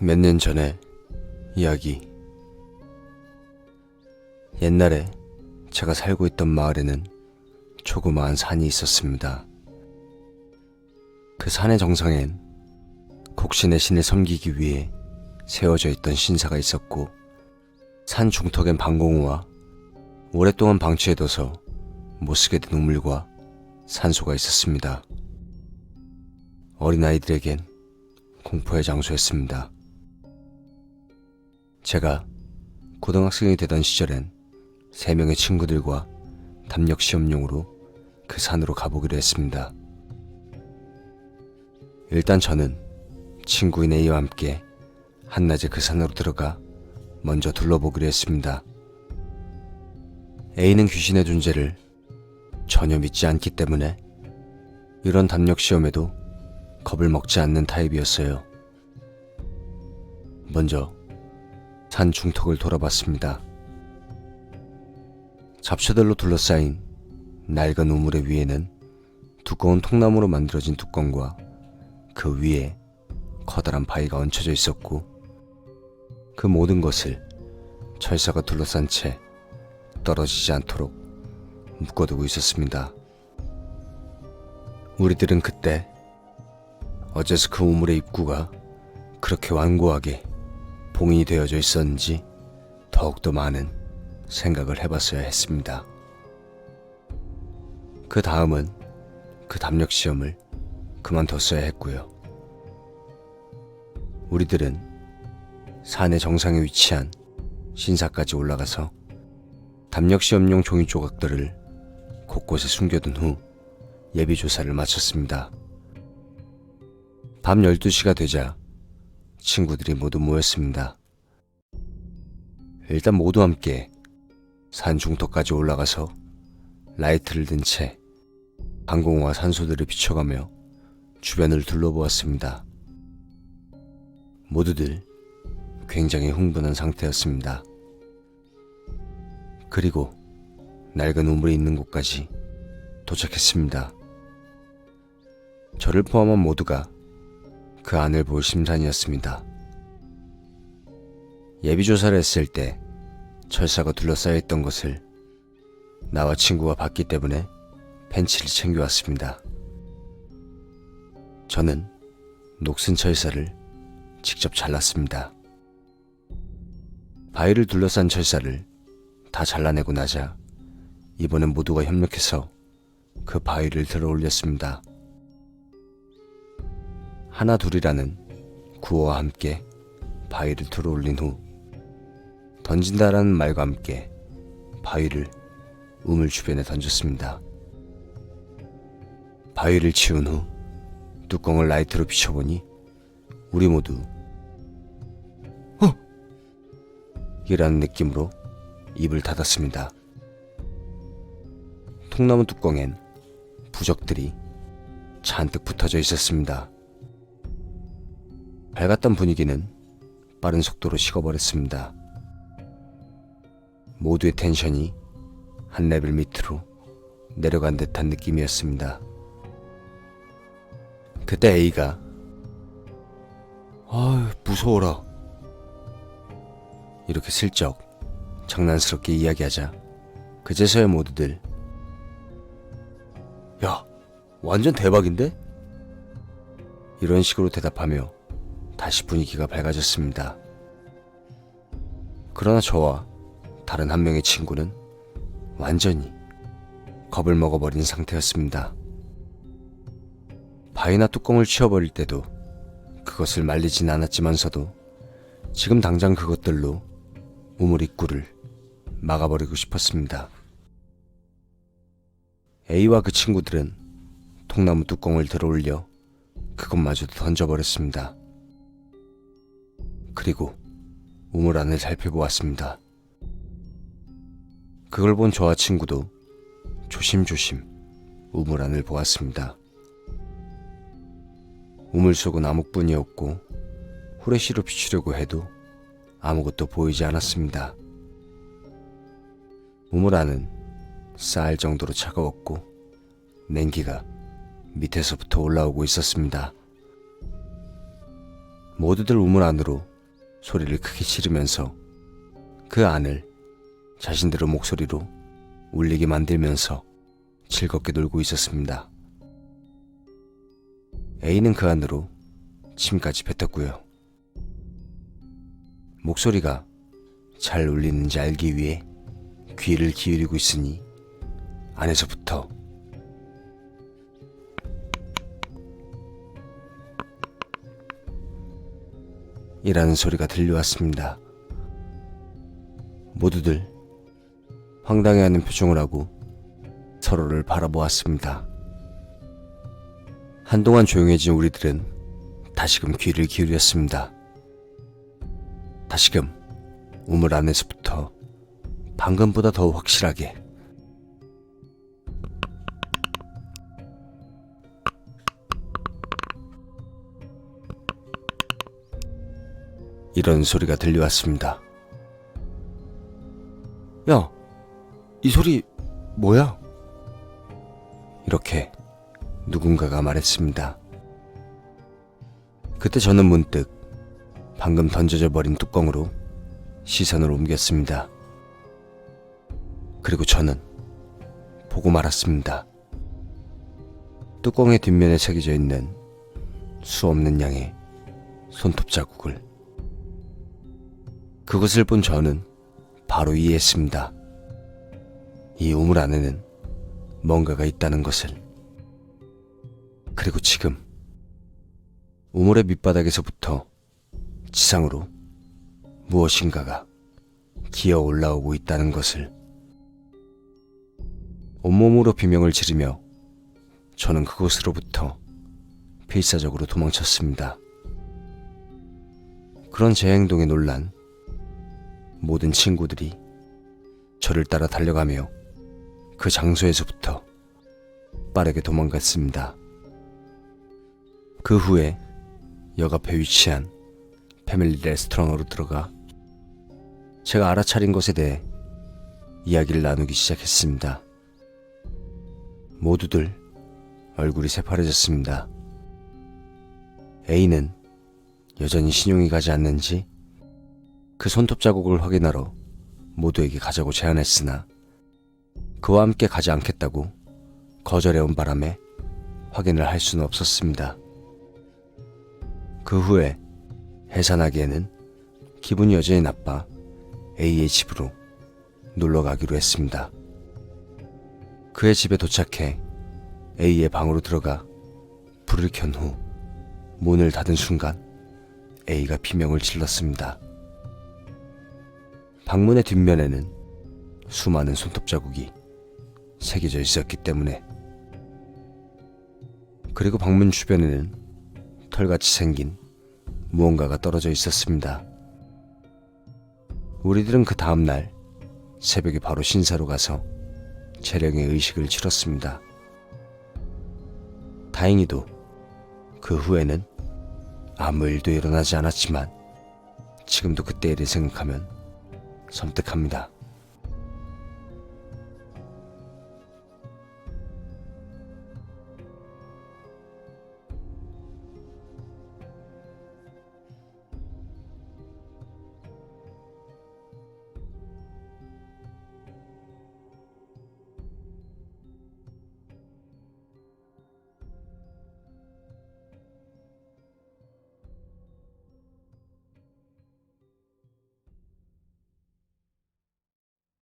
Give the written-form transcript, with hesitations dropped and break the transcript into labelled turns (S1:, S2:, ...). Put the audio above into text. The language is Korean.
S1: 몇 년 전의 이야기. 옛날에 제가 살고 있던 마을에는 조그마한 산이 있었습니다. 그 산의 정상엔 곡신의 신을 섬기기 위해 세워져 있던 신사가 있었고, 산 중턱엔 방공호와 오랫동안 방치해둬서 못쓰게 된 우물과 산소가 있었습니다. 어린아이들에겐 공포의 장소였습니다. 제가 고등학생이 되던 시절엔 3명의 친구들과 담력 시험용으로 그 산으로 가보기로 했습니다. 일단 저는 친구인 A와 함께 한낮에 그 산으로 들어가 먼저 둘러보기로 했습니다. A는 귀신의 존재를 전혀 믿지 않기 때문에 이런 담력 시험에도 겁을 먹지 않는 타입이었어요. 먼저 산 중턱을 돌아봤습니다. 잡초들로 둘러싸인 낡은 우물의 위에는 두꺼운 통나무로 만들어진 뚜껑과 그 위에 커다란 바위가 얹혀져 있었고, 그 모든 것을 철사가 둘러싼 채 떨어지지 않도록 묶어두고 있었습니다. 우리들은 그때 어째서 그 우물의 입구가 그렇게 완고하게 봉인이 되어져 있었는지 더욱더 많은 생각을 해봤어야 했습니다. 그 다음은 그 담력 시험을 그만뒀어야 했고요. 우리들은 산의 정상에 위치한 신사까지 올라가서 담력 시험용 종이 조각들을 곳곳에 숨겨둔 후 예비조사를 마쳤습니다. 밤 12시가 되자 친구들이 모두 모였습니다. 일단 모두 함께 산 중턱까지 올라가서 라이트를 든 채 방공호와 산소들을 비춰가며 주변을 둘러보았습니다. 모두들 굉장히 흥분한 상태였습니다. 그리고 낡은 우물이 있는 곳까지 도착했습니다. 저를 포함한 모두가 그 안을 볼 심산이었습니다. 예비조사를 했을 때 철사가 둘러싸여 있던 것을 나와 친구가 봤기 때문에 펜치를 챙겨왔습니다. 저는 녹슨 철사를 직접 잘랐습니다. 바위를 둘러싼 철사를 다 잘라내고 나자 이번엔 모두가 협력해서 그 바위를 들어 올렸습니다. 하나 둘이라는 구호와 함께 바위를 들어 올린 후 던진다라는 말과 함께 바위를 우물 주변에 던졌습니다. 바위를 치운 후 뚜껑을 라이트로 비춰보니 우리 모두 이라는 느낌으로 입을 닫았습니다. 통나무 뚜껑엔 부적들이 잔뜩 붙어져 있었습니다. 밝았던 분위기는 빠른 속도로 식어버렸습니다. 모두의 텐션이 한 레벨 밑으로 내려간 듯한 느낌이었습니다. 그때 A가 무서워라 이렇게 슬쩍 장난스럽게 이야기하자 그제서야 모두들 야, 완전 대박인데? 이런 식으로 대답하며 다시 분위기가 밝아졌습니다. 그러나 저와 다른 한 명의 친구는 완전히 겁을 먹어버린 상태였습니다. 바위나 뚜껑을 치워버릴 때도 그것을 말리진 않았지만서도 지금 당장 그것들로 우물 입구를 막아버리고 싶었습니다. A와 그 친구들은 통나무 뚜껑을 들어올려 그것마저도 던져버렸습니다. 그리고 우물 안을 살펴보았습니다. 그걸 본 저와 친구도 조심조심 우물 안을 보았습니다. 우물 속은 암흑뿐이었고 후레쉬로 비추려고 해도 아무것도 보이지 않았습니다. 우물 안은 쌓을 정도로 차가웠고 냉기가 밑에서부터 올라오고 있었습니다. 모두들 우물 안으로 소리를 크게 지르면서 그 안을 자신들의 목소리로 울리게 만들면서 즐겁게 놀고 있었습니다. A는 그 안으로 침까지 뱉었고요. 목소리가 잘 울리는지 알기 위해 귀를 기울이고 있으니 안에서부터 이라는 소리가 들려왔습니다. 모두들 황당해하는 표정을 하고 서로를 바라보았습니다. 한동안 조용해진 우리들은 다시금 귀를 기울였습니다. 다시금 우물 안에서부터 방금보다 더 확실하게 이런 소리가 들려왔습니다. 야, 이 소리 뭐야? 이렇게 누군가가 말했습니다. 그때 저는 문득 방금 던져져 버린 뚜껑으로 시선을 옮겼습니다. 그리고 저는 보고 말았습니다. 뚜껑의 뒷면에 새겨져 있는 수 없는 양의 손톱 자국을. 그것을 본 저는 바로 이해했습니다. 이 우물 안에는 뭔가가 있다는 것을. 그리고 지금 우물의 밑바닥에서부터 지상으로 무엇인가가 기어 올라오고 있다는 것을. 온몸으로 비명을 지르며 저는 그곳으로부터 필사적으로 도망쳤습니다. 그런 제 행동에 놀란 모든 친구들이 저를 따라 달려가며 그 장소에서부터 빠르게 도망갔습니다. 그 후에 역 앞에 위치한 패밀리 레스토랑으로 들어가 제가 알아차린 것에 대해 이야기를 나누기 시작했습니다. 모두들 얼굴이 새파래졌습니다. A는 여전히 신용이 가지 않는지 그 손톱 자국을 확인하러 모두에게 가자고 제안했으나 그와 함께 가지 않겠다고 거절해온 바람에 확인을 할 수는 없었습니다. 그 후에 해산하기에는 기분이 여전히 나빠 A의 집으로 놀러 가기로 했습니다. 그의 집에 도착해 A의 방으로 들어가 불을 켠 후 문을 닫은 순간 A가 비명을 질렀습니다. 방문의 뒷면에는 수많은 손톱 자국이 새겨져 있었기 때문에. 그리고 방문 주변에는 털같이 생긴 무언가가 떨어져 있었습니다. 우리들은 그 다음날 새벽에 바로 신사로 가서 재령의 의식을 치렀습니다. 다행히도 그 후에는 아무 일도 일어나지 않았지만 지금도 그때 일을 생각하면 섬뜩합니다.